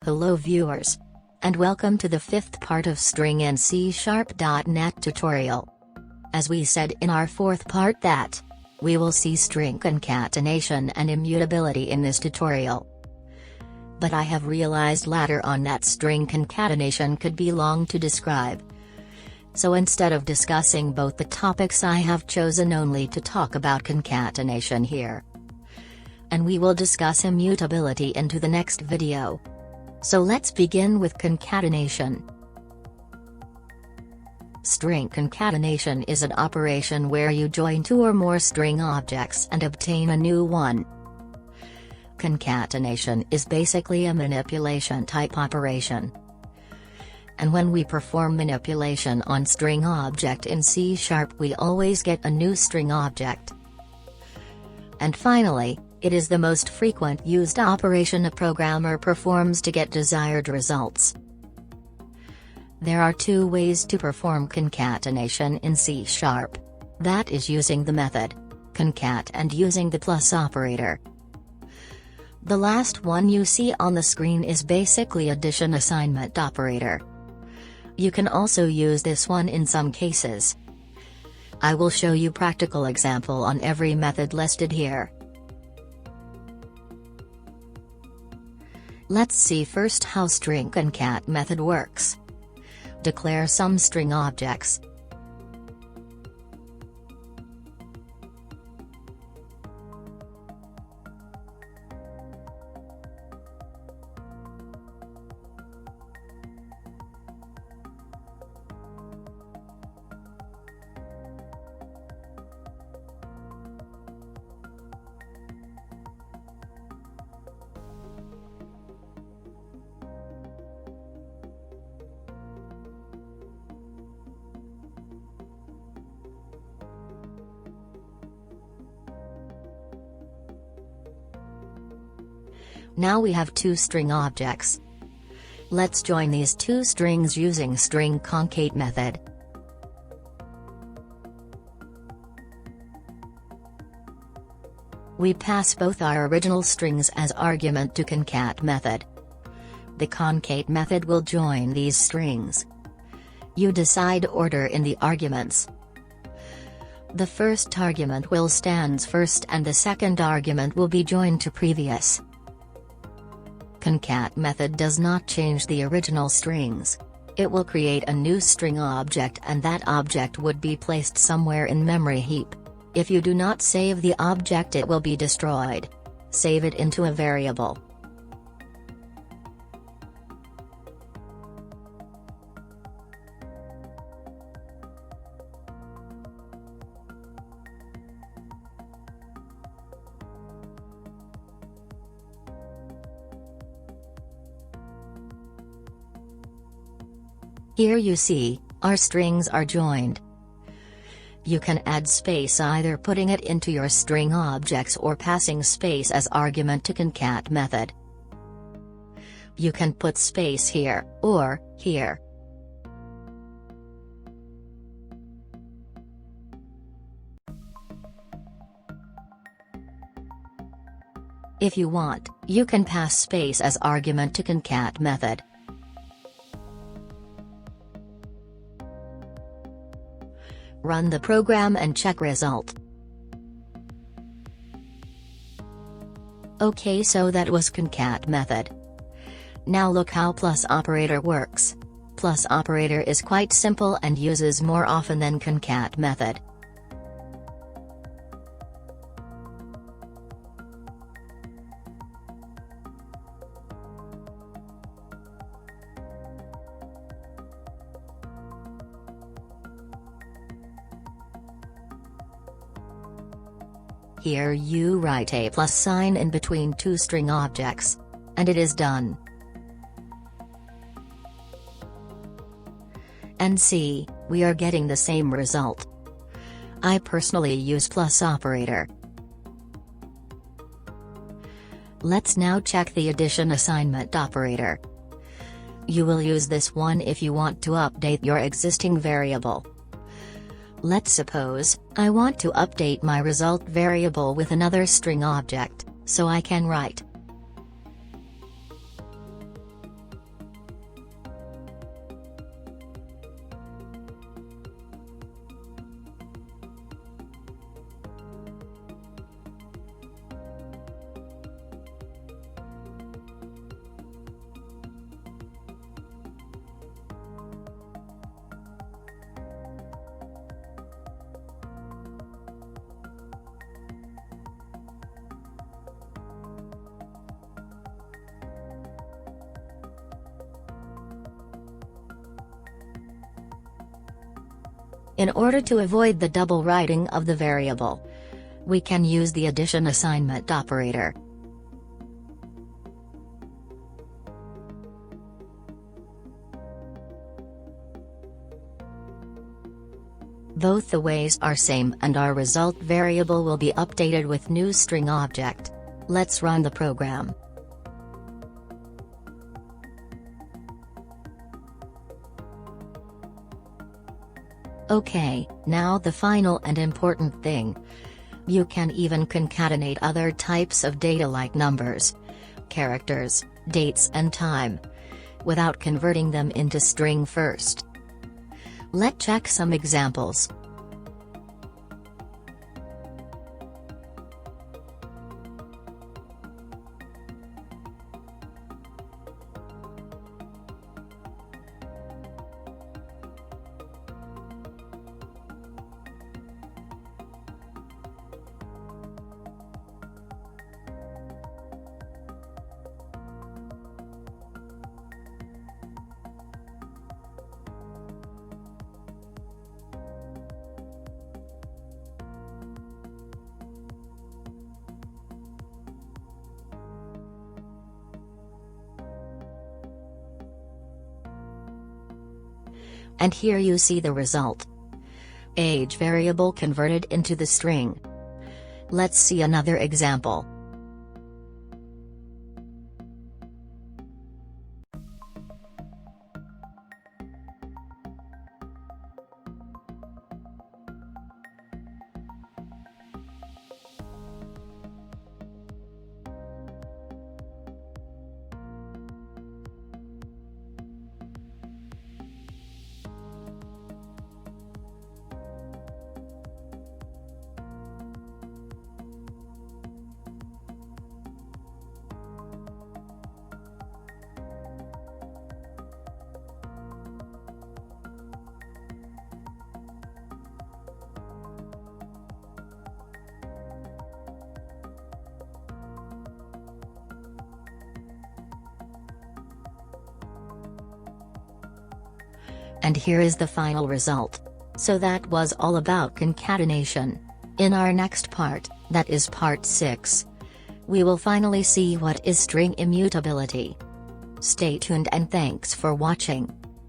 Hello viewers. And welcome to the fifth part of String in C#.NET tutorial. As we said in our fourth part that we will see string concatenation and immutability in this tutorial. But I have realized later on that string concatenation could be long to describe. So instead of discussing both the topics, I have chosen only to talk about concatenation here. And we will discuss immutability into the next video. So let's begin with concatenation. String concatenation is an operation where you join two or more string objects and obtain a new one. Concatenation is basically a manipulation type operation. And when we perform manipulation on string object in C#, we always get a new string object. And finally, it is the most frequent used operation a programmer performs to get desired results. There are two ways to perform concatenation in C#. That is using the method concat and using the plus operator. The last one you see on the screen is basically addition assignment operator. You can also use this one in some cases. I will show you practical example on every method listed here. Let's see first how string concat method works. Declare some string objects. Now we have two string objects. Let's join these two strings using string concate method. We pass both our original strings as argument to concat method. The concate method will join these strings. You decide order in the arguments. The first argument will stand first and the second argument will be joined to previous. Concat method does not change the original strings. It will create a new string object and that object would be placed somewhere in memory heap. If you do not save the object, it will be destroyed. Save it into a variable. Here you see, our strings are joined. You can add space either putting it into your string objects or passing space as argument to concat method. You can put space here, or here. If you want, you can pass space as argument to concat method. Run the program and check result. Okay, so that was concat method. Now look how plus operator works. Plus operator is quite simple and uses more often than concat method. Here you write a plus sign in between two string objects. And it is done. And see, we are getting the same result. I personally use plus operator. Let's now check the addition assignment operator. You will use this one if you want to update your existing variable. Let's suppose I want to update my result variable with another string object, so I can write In order to avoid the double writing of the variable, we can use the addition assignment operator. Both the ways are same and our result variable will be updated with new string object. Let's run the program. Okay, now the final and important thing. You can even concatenate other types of data like numbers, characters, dates and time, without converting them into string first. Let's check some examples. And here you see the result. Age variable converted into the string. Let's see another example. And here is the final result. So that was all about concatenation. In our next part, that is part 6, we will finally see what is string immutability. Stay tuned and thanks for watching.